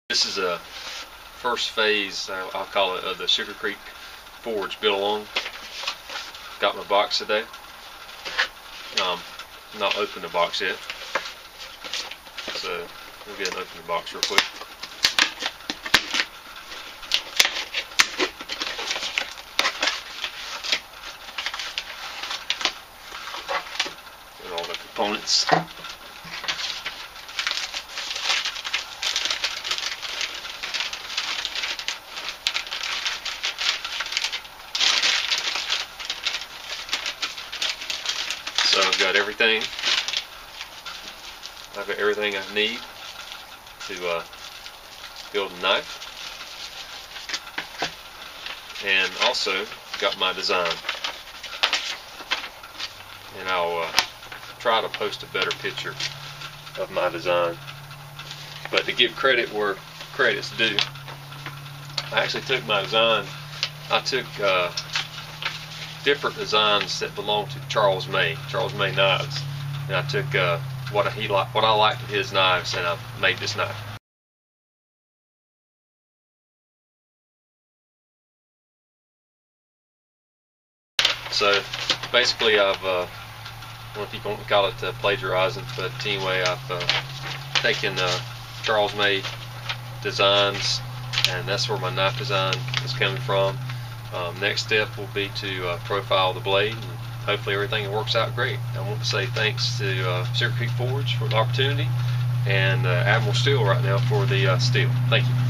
This is a first phase, I'll call it, of the Sugarcreek forge built along. Got my box today. Not opened the box yet, so we'll get and open the box real quick. Get all the components. So I've got everything. I've got everything I need to build a knife, and also got my design. And I'll try to post a better picture of my design. But to give credit where credit's due, I actually took my design. I took different designs that belong to Charles May knives, and I took what I liked of his knives, and I made this knife. So basically, I've I don't know if you can call it plagiarizing, but anyway, I've taken Charles May designs, and that's where my knife design is coming from. Next step will be to profile the blade, and hopefully everything works out great. I want to say thanks to Sugarcreek Forge for the opportunity, and Admiral Steel right now for the steel. Thank you.